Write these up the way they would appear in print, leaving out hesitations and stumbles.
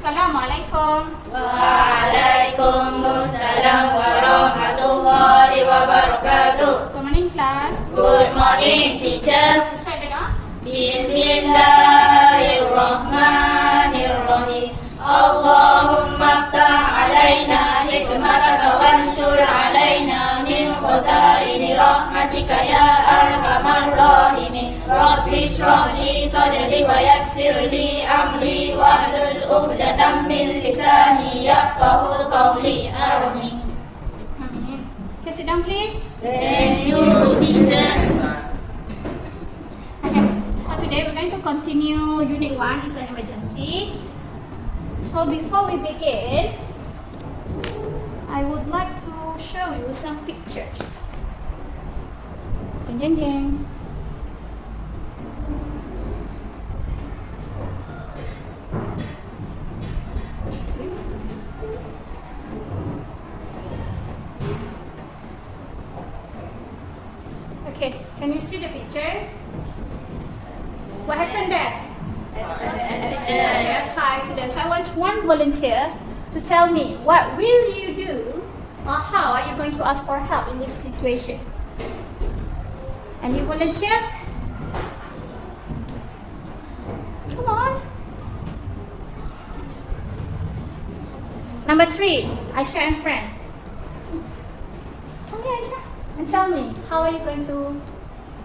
Assalamualaikum. Waalaikumsalam warahmatullahi wabarakatuh. Good morning, class. Good morning, teacher. Recite it on. Bismillahirrahmanirrahim. Allahumma aftah alaina hikmataka wanshur alaina min khazaini rahmatika ya arhamar rahimin. Rabbi shrah li sadri wa yassir li amri wahlul 'uqdatam min lisani yafqahu qawli. Amin. Amin. Okay, sit down, please. Thank you, teacher. Okay. For today, we're going to continue Unit 1. It's an emergency. So before we begin, I would like to show you some pictures. Jeng jeng jeng. Okay, can you see the picture? What happened there? Yes, car accident. So I want one volunteer to tell me what will you do or how are you going to ask for help in this situation? Any volunteer? Come on. Number 3, Aisha and friends. Come here, Aisha, and tell me how are you going to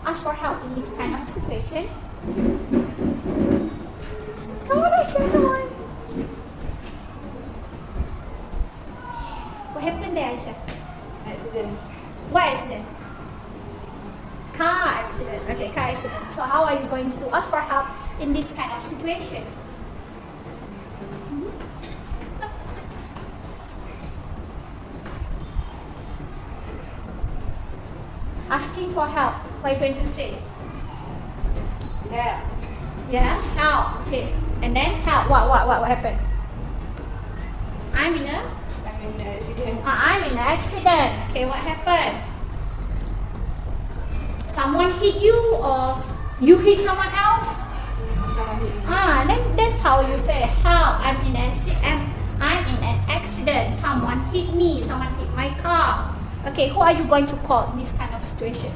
ask for help in this kind of situation? Come on, Aisha, come on. What happened there, Aisha? Accident. What accident? Car accident. Okay, car accident. So how are you going to ask for help in this kind of situation? Asking for help. What are you going to say? Help. Yes, help. Okay. And then help. What happened? I'm in an accident. Okay, what happened? Someone hit you or you hit someone else? Then that's how you say help. I'm in an accident. Someone hit me. Someone hit my car. Okay, who are you going to call in this kind of situation?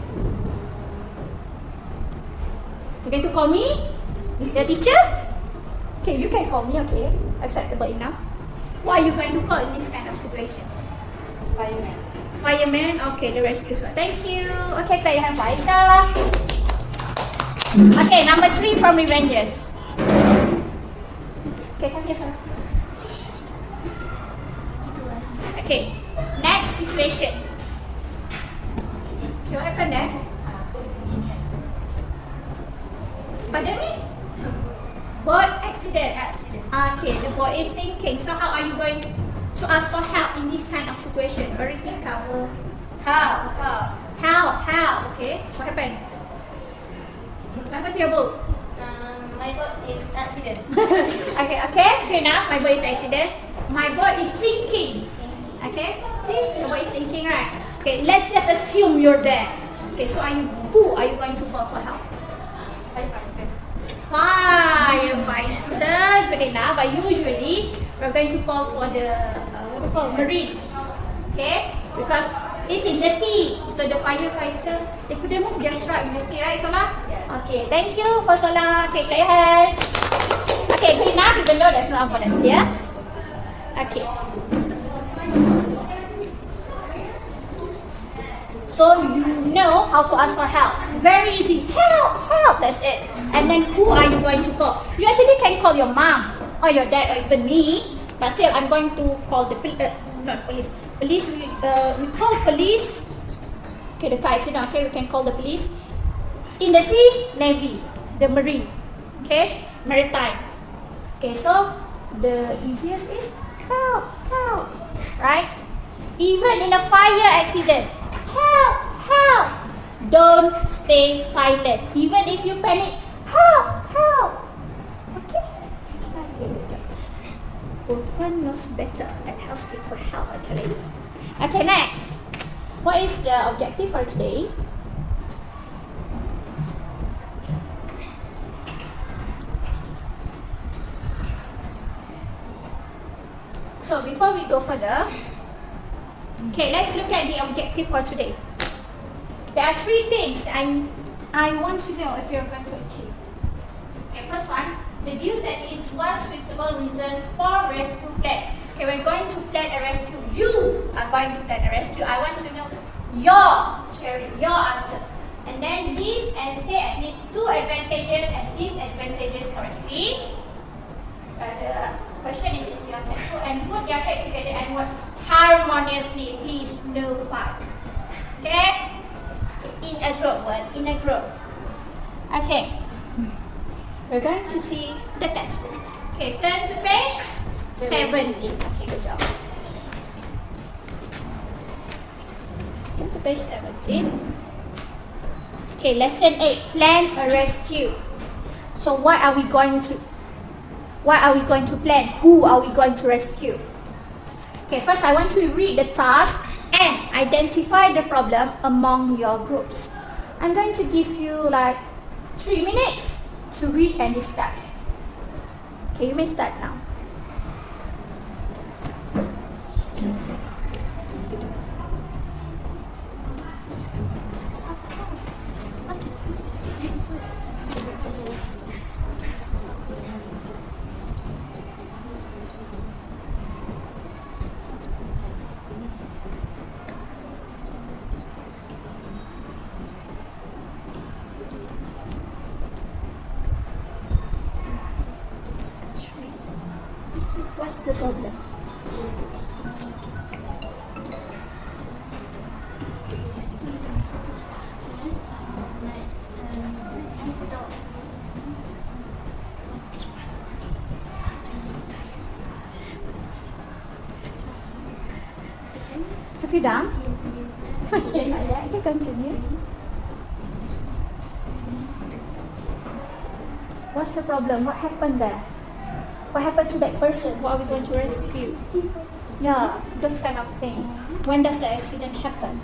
You're going to call me? The teacher? Okay, you can call me, okay. Acceptable enough. Who are you going to call in this kind of situation? Fireman. Fireman? Okay, the rescue squad. Thank you. Okay, clap your hand for Aisha. Okay, number 3 from Revengers. Okay, come here, sir. Okay, next situation. Okay, what happened there? Pardon me? Boat accident. Okay, the boat is sinking. So how are you going to ask for help in this kind of situation? Already cover. Help. Okay, what happened? What happened to your boat? My boat is accident. Okay, now my boat is accident. My boat is sinking. Okay, see, the boat is sinking, right? Okay, let's just assume you're there. Okay, so who are you going to call for help? Firefighter, good enough. But usually we're going to call for the marine. Okay, because it's in the sea, so the firefighter they couldn't move their truck in the sea, right, Sola? Yes. Okay, thank you for Sola. Okay, clap your hands. Okay, good enough. Even though there's no volunteer. Okay. So you know how to ask for help. Very easy. Help. That's it. And then who are you going to call? You actually can call your mom or your dad or even me. But still, I'm going to call the not police. Police. We call police. Okay, the car accident. Okay, we can call the police. In the sea, Navy, the marine. Okay, maritime. Okay, so the easiest is help. Right? Even in a fire accident. Help! Don't stay silent. Even if you panic, help! Okay? One knows better at asking for help actually. Okay, next. What is the objective for today? So before we go further, okay, let's look at the objective for today. There are three things I want to know if you're going to achieve. Okay, first one, deduce at least one suitable reason for rescue plan. Okay, we're going to plan a rescue. You are going to plan a rescue. I want to know your theory, your answer. And then this and say at least two advantages and disadvantages correctly. The question is in your textbook, and put your head together and work harmoniously. Please, no fight. Okay? In a group, word. In a group. Okay. We're going to see the textbook. Okay, turn to page 17. Okay, good job. Turn to page 17. Okay, lesson 8. Plan a rescue. So what are we going to plan? Who are we going to rescue? Okay, first I want to read the task and identify the problem among your groups. I'm going to give you like 3 minutes to read and discuss. Okay, you may start now. What's the problem? Have you done? Okay, not yet. You can continue. What's the problem? What happened there? What happened to that person? What are we going to rescue? Yeah, those kind of thing. When does the accident happen?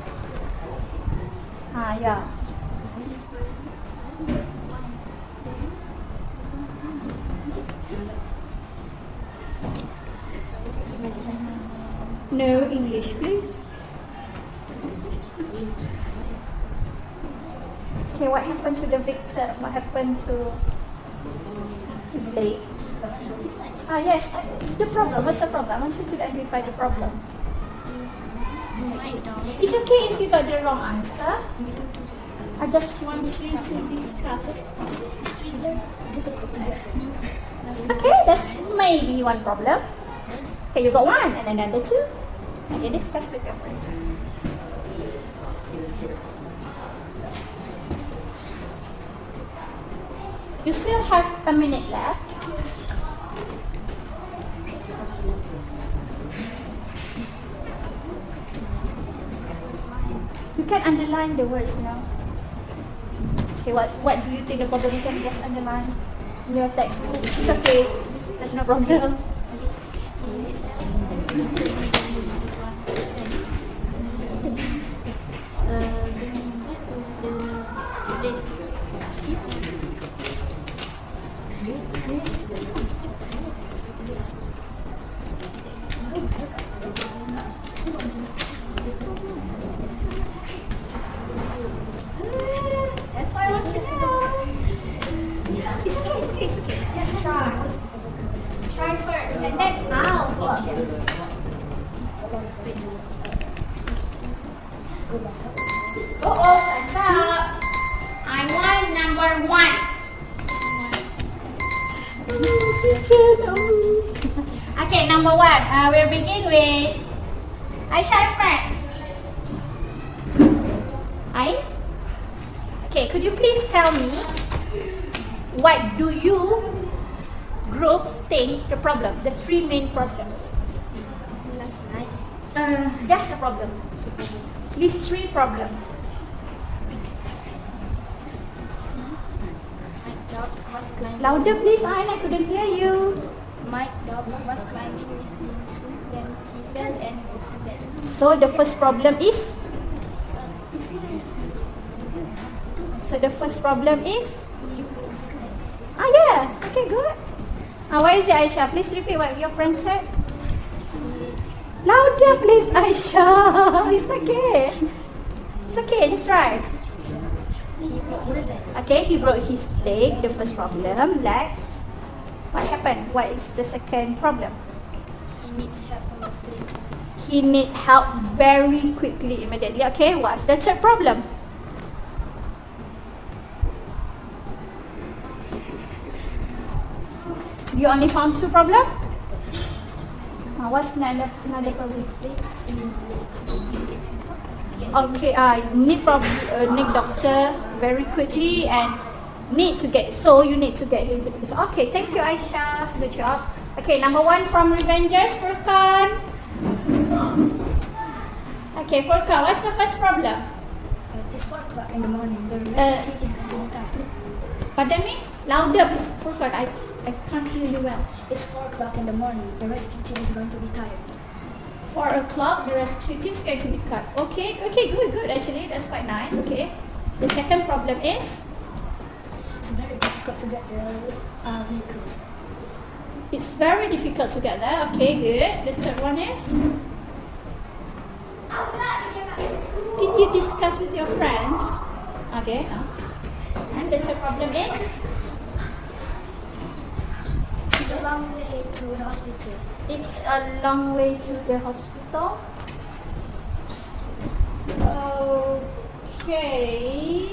Yeah. No English, please. Okay, what happened to the victim? What happened to his leg? Yes, the problem. What's the problem? I want you to identify the problem. It's okay if you got the wrong answer. I just want you to discuss. Okay, that's maybe one problem. Okay, you got one and another two. Okay, discuss with your friends. You still have a minute left. You can underline the words now. Okay, what do you think the problem? You can just underline in your textbook. It's okay. There's no problem. That's why I want to know. It's okay. Just try. Try first, and then I'll teach you. Time's up. I want number 1. Okay, number 1. We'll begin with Aisha first. Okay, could you please tell me what do you group think the problem, the 3 main problems? Last night, Just the problem. List 3 problems. Mike Dobbs was climbing. Louder please, I couldn't hear you. Mike Dobbs was climbing his swimsuit when he fell and broke his leg. So the first problem is? Yes. Okay, good. What is it, Aisha? Please repeat what your friend said. He Louder, please, Aisha. It's okay. It's okay, just try. He broke his leg. Okay, he broke his leg, the first problem. Legs. What happened? What is the second problem? He needs help from the clinic. He need help very quickly, immediately. Okay, what's the third problem? You only found two problems? What's another problem? Okay, need doctor very quickly and need to get, so you need to get him to the. Okay, thank you, Aisha. Good job. Okay, number one from Revengers, Furkan. Okay, Furkan, what's the first problem? It's 4 o'clock in the morning. The rescue team is going to be tired. Pardon me? Louder, please. Furkan, I can't hear you well. It's 4 o'clock in the morning. The rescue team is going to be tired. 4 o'clock, the rescue team is going to be cut. Okay, good. Actually, that's quite nice. Okay. The second problem is? It's very difficult to get the vehicles. It's very difficult to get there. Okay, good. The third one is? Did you discuss with your friends? Okay. And the third problem is? It's a long way to the hospital. It's a long way to the hospital. Okay.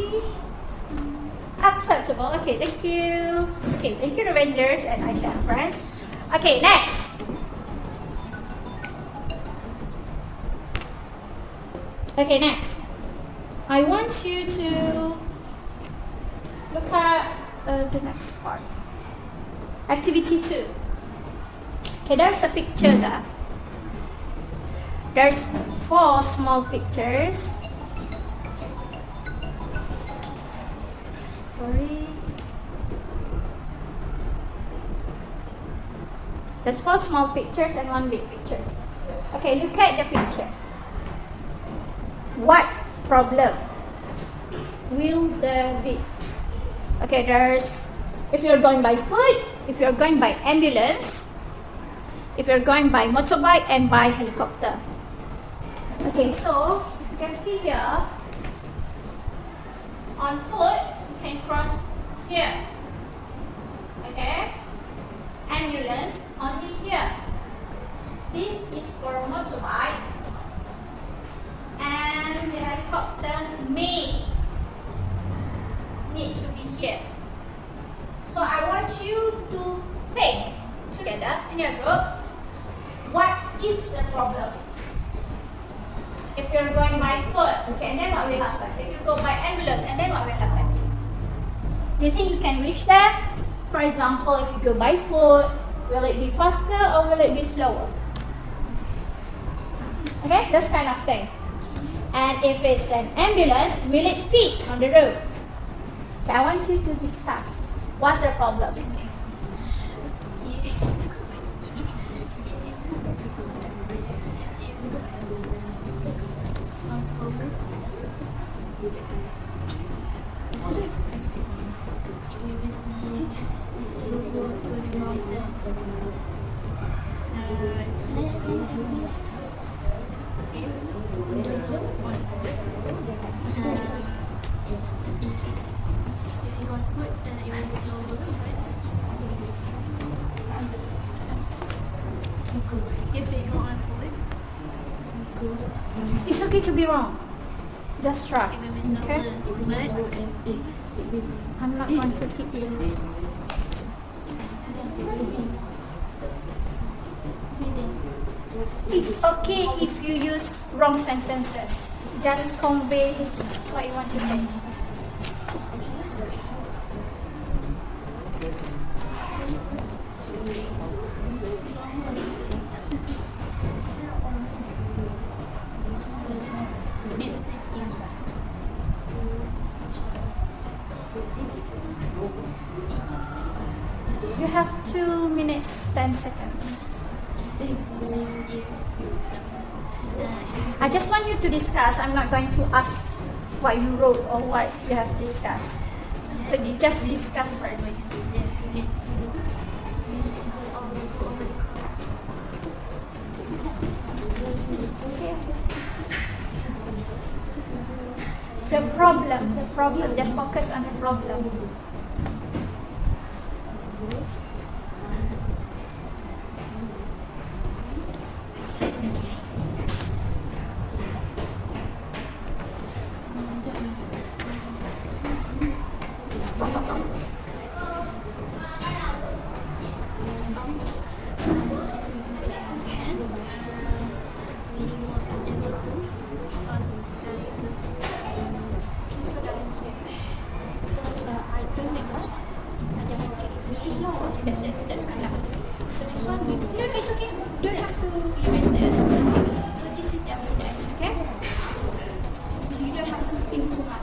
Acceptable. Okay, thank you. Okay, thank you, Revengers and Aisha's friends. Okay, next. Okay, next. I want you to look at the next part. Activity 2. Okay, there's a picture there. There's 4 small pictures. Sorry. There's 4 small pictures and 1 big picture. Okay, look at the picture. What problem will there be? Okay, there's, if you're going by foot, if you're going by ambulance, if you're going by motorbike and by helicopter. Okay, so you can see here, on foot, you can cross here. Okay? Ambulance, only here. This is for motorbike. And the helicopter may need to be here. So I want you to think together in your group, what is the problem? If you're going by foot, okay, and then what will happen? If you go by ambulance, and then what will happen? Do you think you can reach there? For example, if you go by foot, will it be faster or will it be slower? Okay, this kind of thing. And if it's an ambulance, will it fit on the road? Okay, I want you to discuss. What's the problem? It's okay to be wrong. Just try. Okay? I'm not going to hit you. It's okay if you use wrong sentences. Just convey what you want to say. You have 2 minutes, 10 seconds. I just want you to discuss. I'm not going to ask what you wrote or what you have discussed. So you just discuss first. Okay. The problem. Just focus on the problem. That's it. That's good enough. So this one, no, it's okay. Don't have to erase this. So this is the outside, okay? So you don't have to think too much.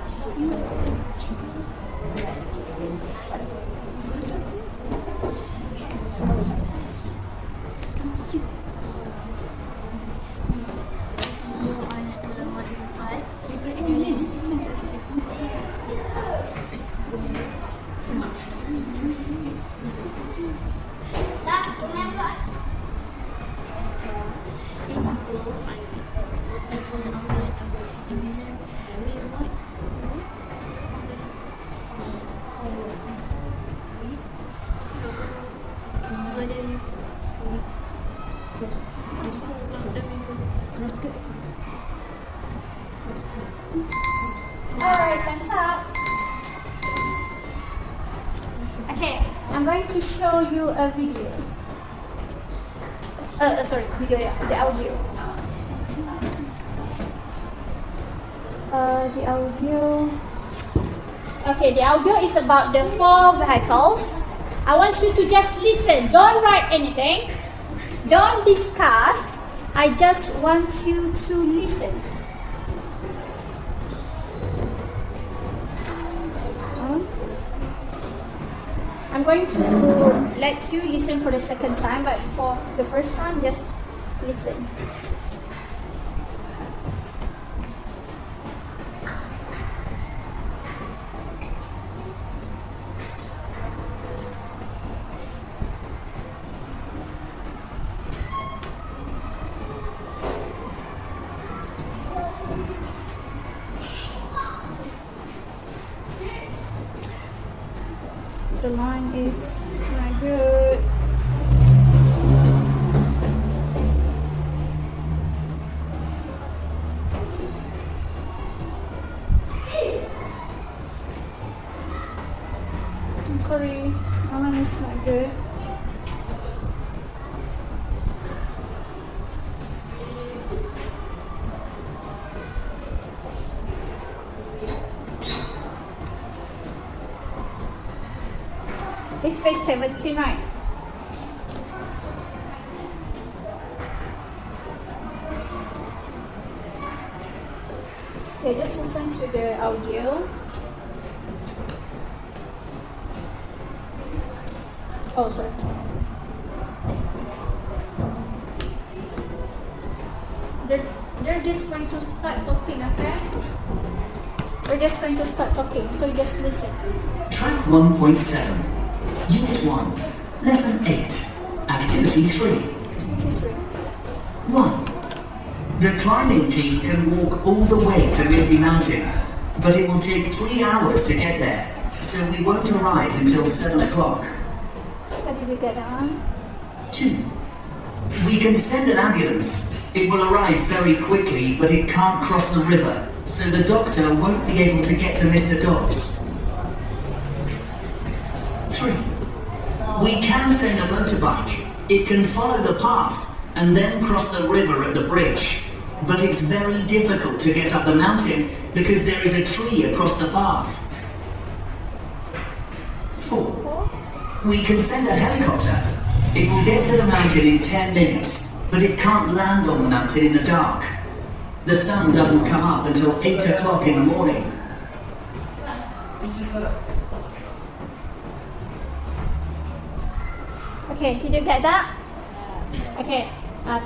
Alright, thumbs up. Okay, I'm going to show you a video. Sorry, video, yeah, the audio. The audio. Okay, the audio is about the 4 vehicles. I want you to just listen. Don't write anything. Don't discuss. I just want you to listen. I'm going to let you listen for the second time, but for the first time, just listen. The line is not good. I'm sorry, the line is not good. It's page 79. Okay, just listen to the audio. Oh, sorry. They're just going to start talking, okay? We're just going to start talking, so just listen. Track 1.7, Unit 1, Lesson 8, Activity 3. 1. The climbing team can walk all the way to Misty Mountain, but it will take 3 hours to get there, so we won't arrive until 7 o'clock. So did you get that one? 2. We can send an ambulance. It will arrive very quickly, but it can't cross the river, so the doctor won't be able to get to Mr. Dobbs. 3. We can send a motorbike. It can follow the path and then cross the river at the bridge, but it's very difficult to get up the mountain because there is a tree across the path. 4. We can send a helicopter. It will get to the mountain in 10 minutes, but it can't land on the mountain in the dark. The sun doesn't come up until 8 o'clock in the morning. Okay, did you get that? Okay,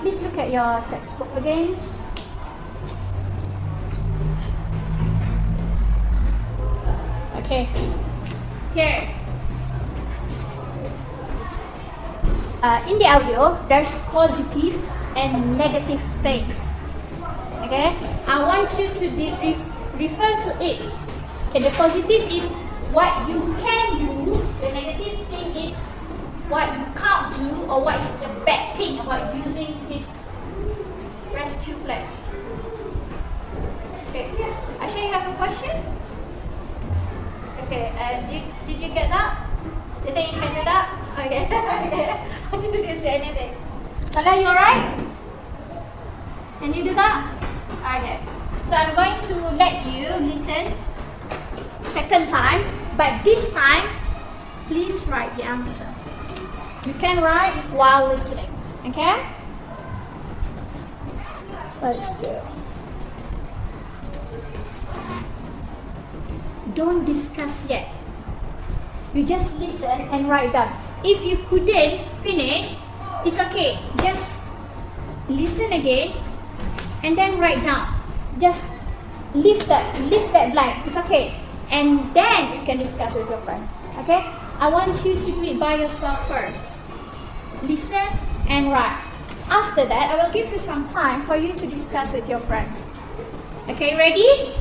please look at your textbook again. Okay, here. In the audio, there's positive and negative thing. Okay, I want you to refer to it. Okay, the positive is what you can do. The negative thing is what you can't do, or what is the bad thing about using this rescue plan. Okay, Asha, you have a question? Okay, did you get that? You think you can do that? Okay. I didn't say anything. Salah, you alright? Can you do that? Okay. So I'm going to let you listen second time, but this time, please write the answer. You can write while listening. Okay? Let's go. Don't discuss yet. You just listen and write down. If you couldn't finish, it's okay. Just listen again and then write down. Just leave that blank. It's okay. And then you can discuss with your friend. Okay? I want you to do it by yourself first. Listen and write. After that, I will give you some time for you to discuss with your friends. Okay, ready?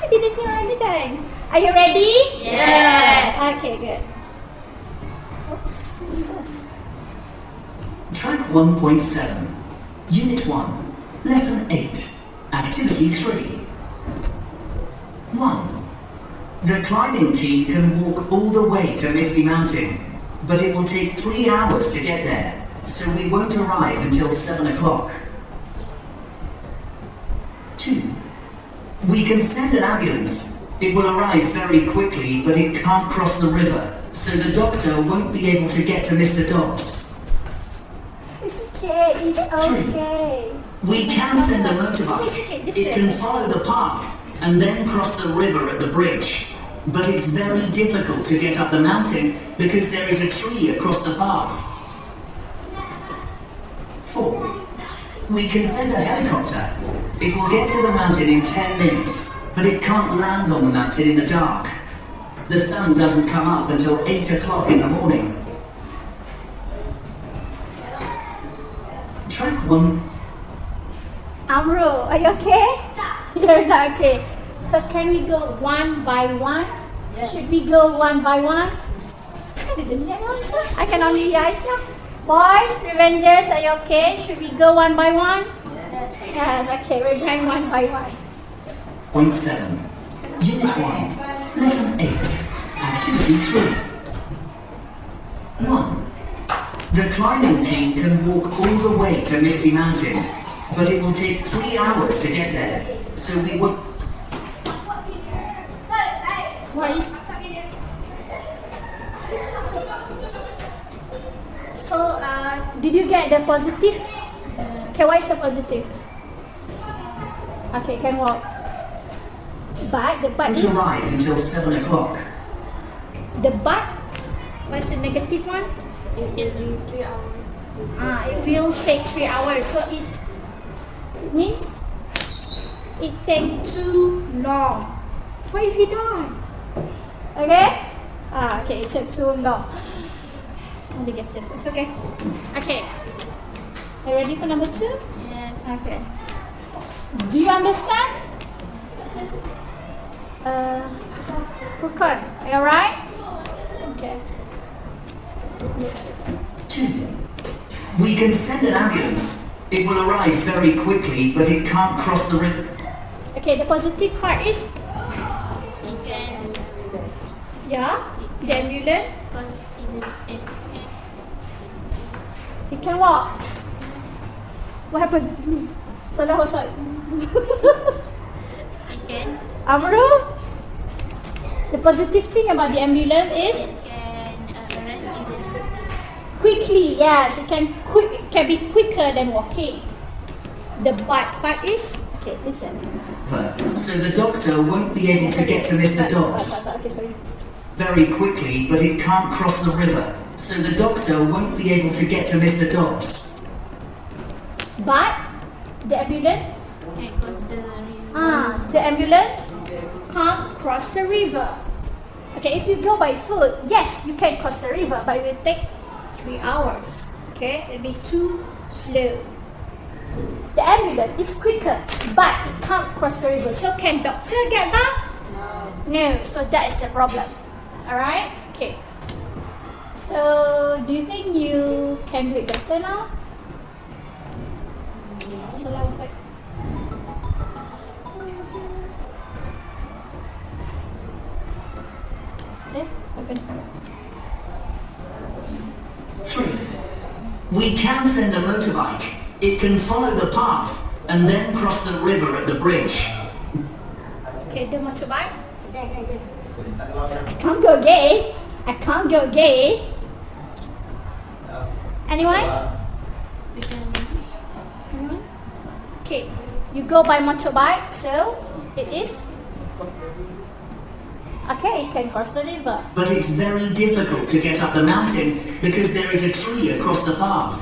I didn't hear anything. Are you ready? Yes. Okay, good. Oops. What's this? Track 1.7, Unit 1, Lesson 8, Activity 3. 1. The climbing team can walk all the way to Misty Mountain, but it will take 3 hours to get there, so we won't arrive until 7 o'clock. 2. We can send an ambulance. It will arrive very quickly, but it can't cross the river, so the doctor won't be able to get to Mr. Dobbs. It's okay. It's okay. We can send a motorbike. It can follow the path and then cross the river at the bridge. But it's very difficult to get up the mountain because there is a tree across the path. 4. We can send a helicopter. It will get to the mountain in 10 minutes, but it can't land on the mountain in the dark. The sun doesn't come up until 8 o'clock in the morning. Track 1. Amro, are you okay? You're not okay. So can we go one by one? Yeah. Should we go one by one? I didn't hear the answer. I can only hear Aisha. Boys, Revengers, are you okay? Should we go one by one? Yes, okay, we're going one by one. Point 7. Unit 1. Lesson 8. Activity 3. 1. The climbing team can walk all the way to Misty Mountain, but it will take 3 hours to get there, so we would... What is... So, did you get the positive? Okay, why is the positive? Okay, can walk. But the but won't is... arrive until 7 o'clock. The but? What's the negative one? It is in 3 hours. It will take 3 hours. So it means it takes too long. What if you don't? Okay? Okay, it took too long. Only guess yes, it's okay. Okay. Are you ready for number 2? Yes. Okay. Do you understand? Furkan, are you alright? Okay. 2. We can send an ambulance. It will arrive very quickly, but it can't cross the river. Okay, the positive part is? It can Yeah, the ambulance. because it It can walk. What happened? Salah was like... can Amru? The positive thing about the ambulance is? arrive easily. Quickly, yes. It can be quicker than walking. The bad part is? Okay, listen. So the doctor won't be able to get to Mr. Dobbs Okay, sorry. very quickly, but it can't cross the river. So the doctor won't be able to get to Mr. Dobbs. But the ambulance? Can cross the river. The ambulance can't cross the river. Okay, if you go by foot, yes, you can cross the river, but it will take 3 hours. Okay, it'll be too slow. The ambulance is quicker, but it can't cross the river. So can doctor get back? No. So that is the problem. Alright? Okay. So do you think you can do it better now? So I was like, okay, open. 3. We can send a motorbike. It can follow the path and then cross the river at the bridge. Okay, the motorbike. Again. I can't go again. I can't go again. Anyone? Okay, you go by motorbike, so it is. Okay, it can cross the river. But it's very difficult to get up the mountain because there is a tree across the path.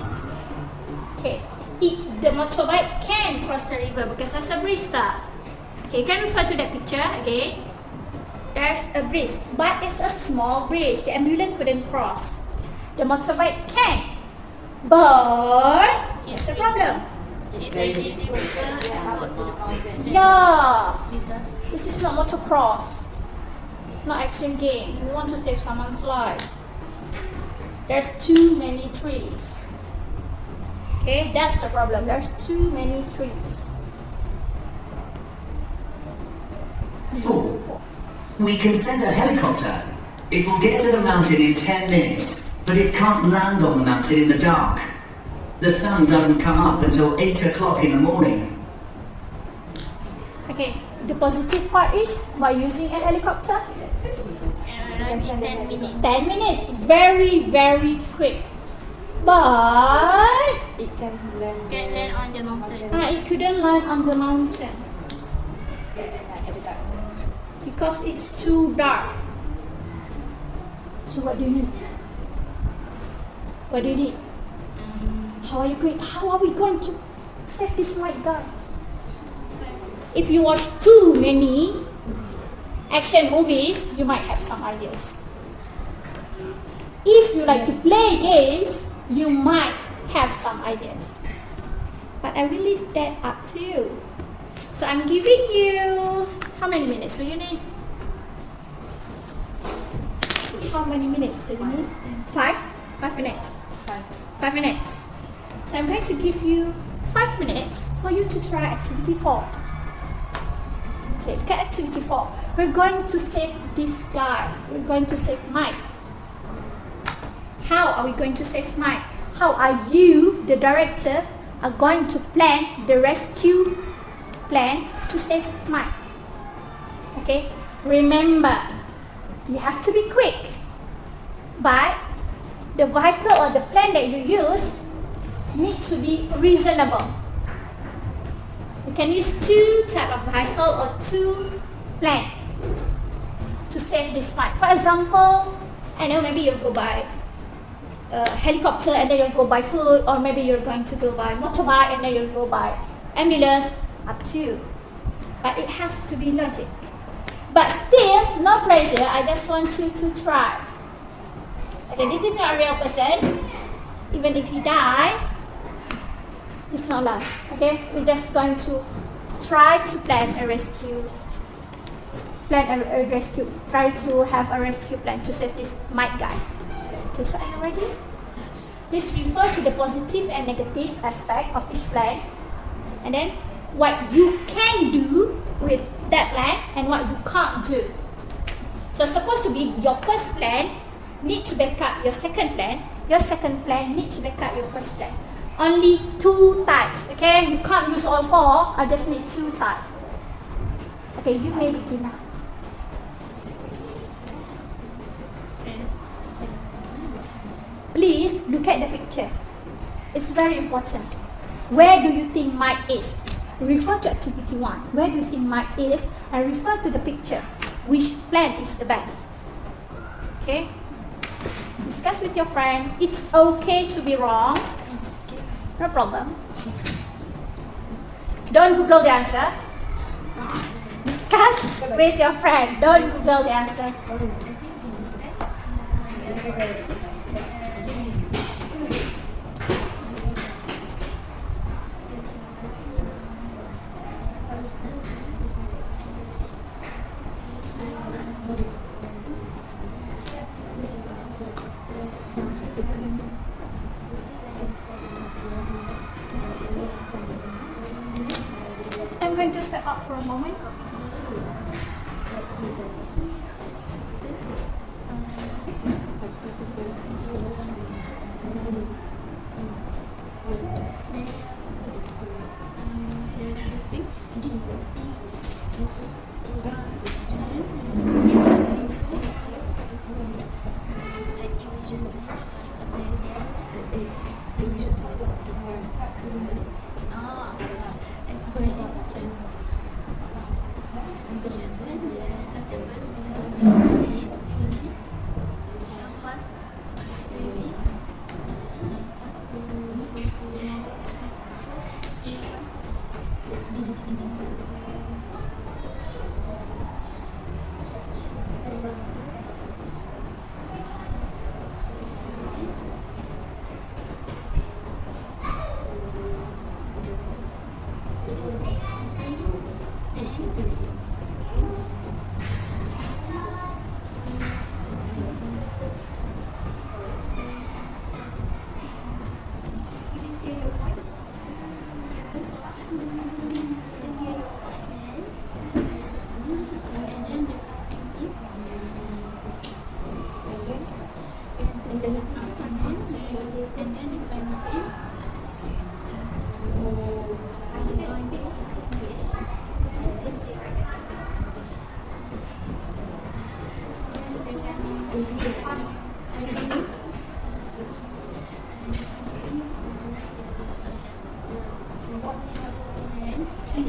Okay, the motorbike can cross the river because there's a bridge there. Okay, you can refer to that picture again. There's a bridge, but it's a small bridge. The ambulance couldn't cross. The motorbike can, but it's a problem. It's really difficult to go to the mountain. Yeah, Because this is not motocross, not extreme game. You want to save someone's life. There's too many trees. Okay, that's the problem. There's too many trees. 4. We can send a helicopter. It will get to the mountain in 10 minutes, but it can't land on the mountain in the dark. The sun doesn't come up until 8 o'clock in the morning. Okay, the positive part is by using a helicopter, maybe 10 minutes. 10 minutes, very, very quick. But It can land. Can land on the mountain. it couldn't land on the mountain At the dark. because it's too dark. So what do you need? What do you need? How are we going to save this light guy? If you watch too many action movies, you might have some ideas. If you like to play games, you might have some ideas. But I will leave that up to you. So I'm giving you, how many minutes do you need? How many minutes do you need? 5? 5 minutes. 5 minutes. So I'm going to give you 5 minutes for you to try activity 4. Okay, look at activity 4. We're going to save this guy. We're going to save Mike. How are we going to save Mike? How are you, the director, are going to plan the rescue plan to save Mike? Okay, remember, you have to be quick. But the vehicle or the plan that you use need to be reasonable. You can use 2 type of vehicle or 2 plan to save this Mike. For example, I know maybe you'll go by helicopter and then you'll go by foot, or maybe you're going to go by motorbike and then you'll go by ambulance. Up to you. But it has to be logic. But still, no pressure. I just want you to try. Okay, this is not a real person. Even if he die, it's not life. Okay, we're just going to try to plan a rescue. Try to have a rescue plan to save this Mike guy. Okay, so are you ready? Please refer to the positive and negative aspect of each plan, and then what you can do with that plan and what you can't do. So supposed to be your first plan need to back up your second plan. Your second plan need to back up your first plan. Only 2 types, okay? You can't use all 4. I just need 2 types. Okay, you may begin now. Please look at the picture. It's very important. Where do you think Mike is? Refer to activity 1. Where do you think Mike is? And refer to the picture. Which plan is the best? Okay? Discuss with your friend. It's okay to be wrong. No problem. Don't Google the answer. Discuss with your friend. Don't Google the answer. I'm going to step up for a moment.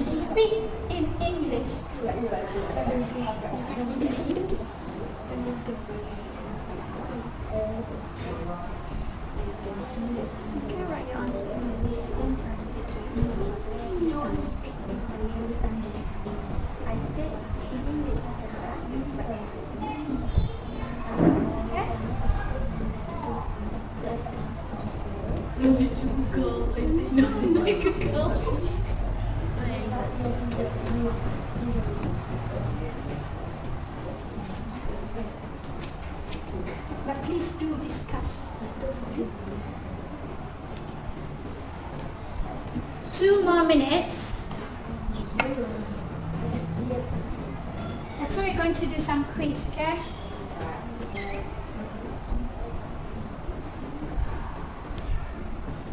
Speak in English. Okay, write your answer in Malay and translate to English. No one speak in Malay. I say speak in English. No, it's Google. I say no, it's Google. But please do discuss. 2 more minutes. And so we're going to do some quiz, okay?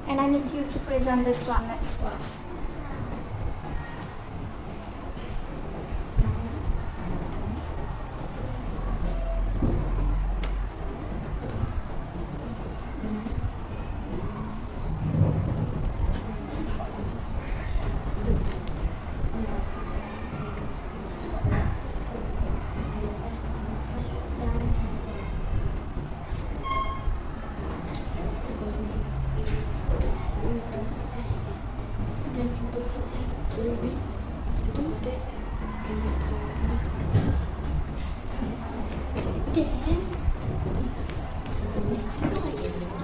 And I need you to present this one next class.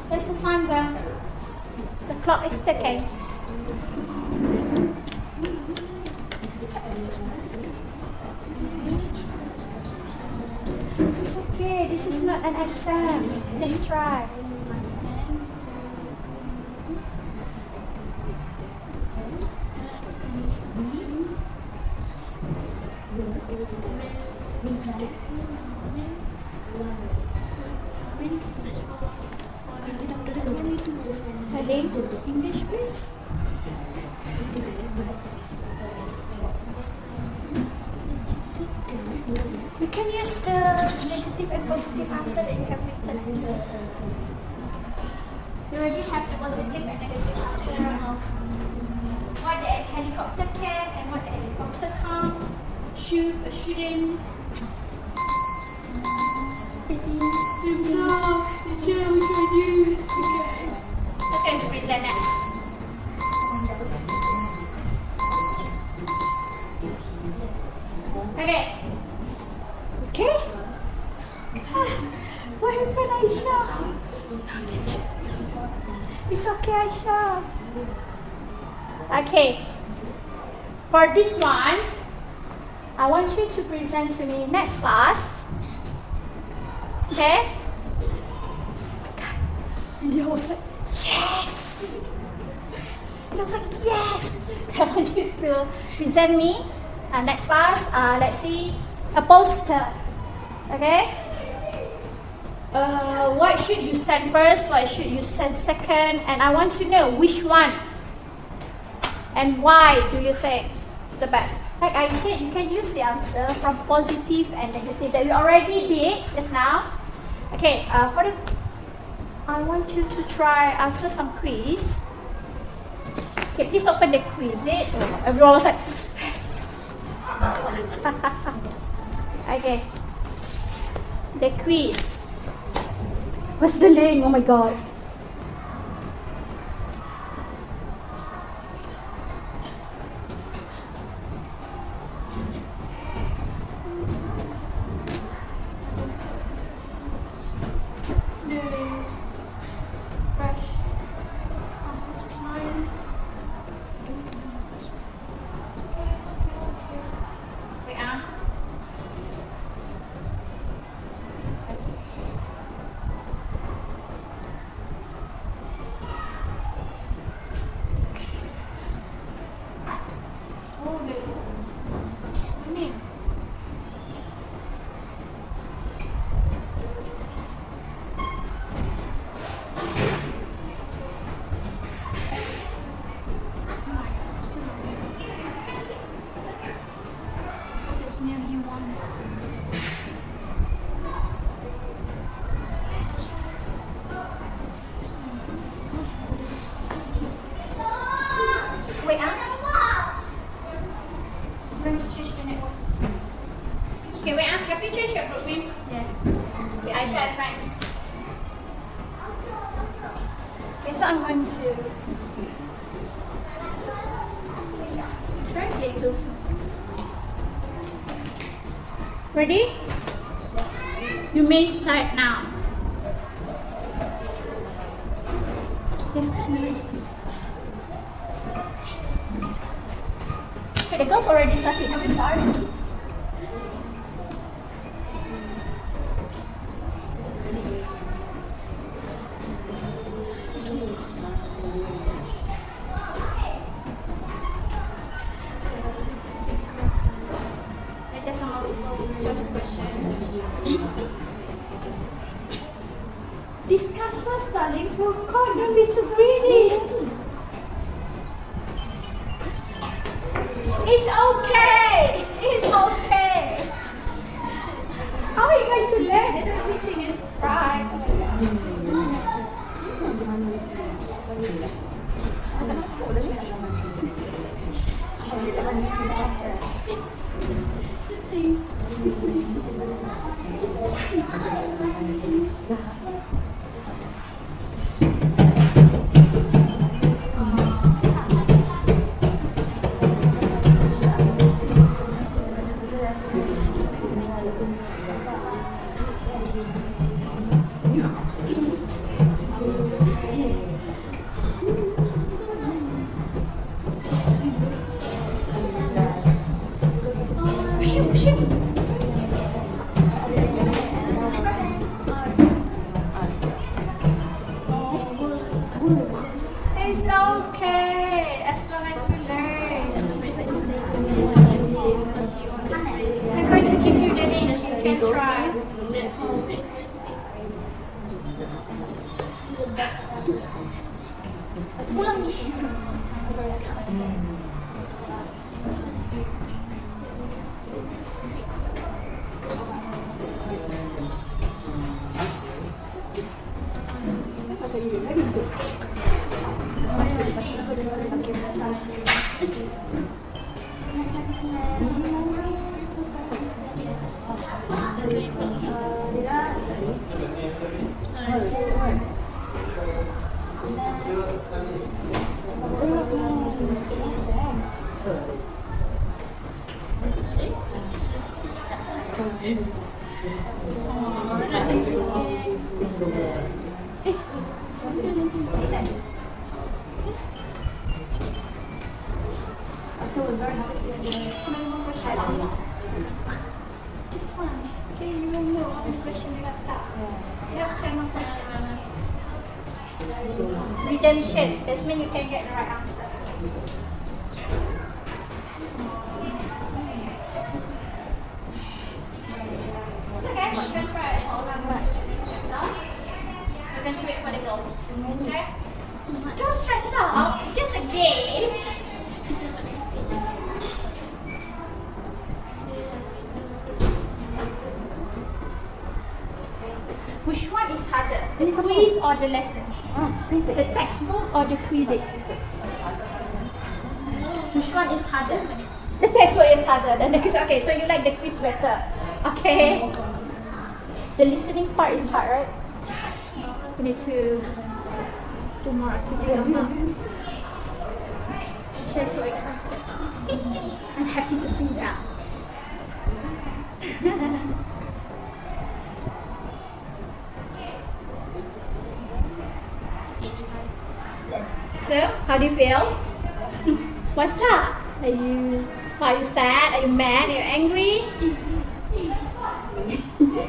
There's the time there. The clock is ticking. It's okay, this is not an exam. Let's try. Ready? English, please. You can use the negative and positive answer that you have written. You already have the positive and negative answer of what the helicopter can and what the helicopter can't, should or shouldn't. Let's go to present next. Okay. Okay? What happened, Aisha? It's okay, Aisha. Okay. For this one, I want you to present to me next class. Okay? And I was like, yes! And I was like, yes! I want you to present me. Next class, let's see, a poster. Okay? What should you send first? What should you send second? And I want to know which one and why do you think it's the best? Like I said, you can use the answer from positive and negative that we already did just now. Okay, I want you to try answer some quiz. Okay, please open the quiz. Everyone was like, yes. Okay. The quiz. What's the link? Oh my god. Wait, I'm going to change the network. Okay, wait, have you changed your group name? Yes. Okay, I share friends. Okay, so I'm going to try play too. Ready? You may start now. Yes, please. Okay, the girls already started. Have you started? There's some multiple first question. Discuss first, darling. For God, don't be too greedy. It's okay. It's okay. How are you going to learn if everything is right? It's okay, as long as you learn. I'm going to give you the link, you can try. This one, okay, you will know how many questions you have got. You have 10 more questions. Redemption, that means you can get the right answer. It's okay, you can try it all language. So, we're going to wait for the girls. Okay? Don't stress out, just a game. Which one is harder? The quiz or the lesson? The textbook or the quiz? Which one is harder? The textbook is harder than the quiz. Okay, so you like the quiz better. Okay. The listening part is hard, right? You need to do more activity on that. She's so excited. I'm happy to see that. So, how do you feel? What's that? Are you sad? Are you mad? Are you angry?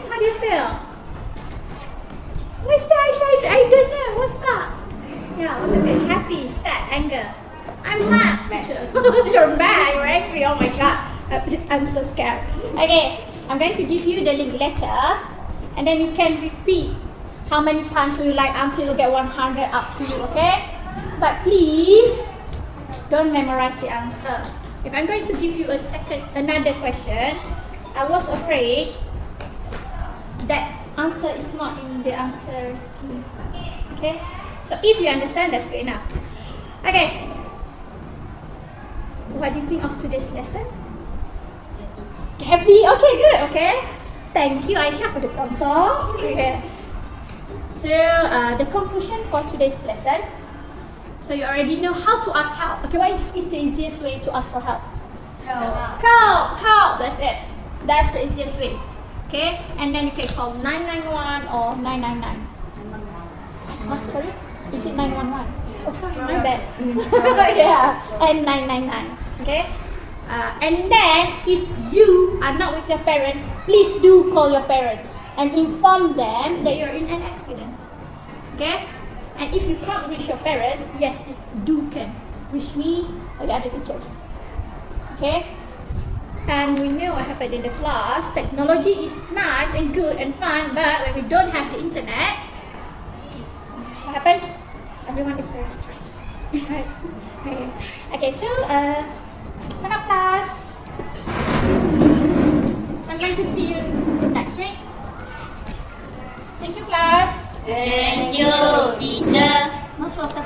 How do you feel? What's that? I don't know. What's that? Yeah, what's it feel? Happy, sad, anger. I'm mad, teacher. You're mad, you're angry. Oh my god. I'm so scared. Okay, I'm going to give you the link letter and then you can repeat how many times you like until you get 100 up to you, okay? But please don't memorize the answer. If I'm going to give you another question, I was afraid that answer is not in the answer key. Okay? So if you understand, that's good enough. Okay. What do you think of today's lesson? Happy? Okay, good. Okay. Thank you, Aisha, for the thumbs up. Okay. So the conclusion for today's lesson. So you already know how to ask help. Okay, what is the easiest way to ask for help? Help. That's it. That's the easiest way. Okay, and then you can call 991 or 999. Oh, sorry? Is it 911? Oh, sorry, my bad. Yeah, and 999. Okay? And then, if you are not with your parent, please do call your parents and inform them that you're in an accident. Okay? And if you can't reach your parents, yes, you can reach me or the other teachers. Okay? And we know what happened in the class. Technology is nice and good and fun, but when we don't have the internet, what happened? Everyone is very stressed. Right? Okay, so turn up class. So I'm going to see you next week. Thank you, class. Thank you, teacher. Most welcome.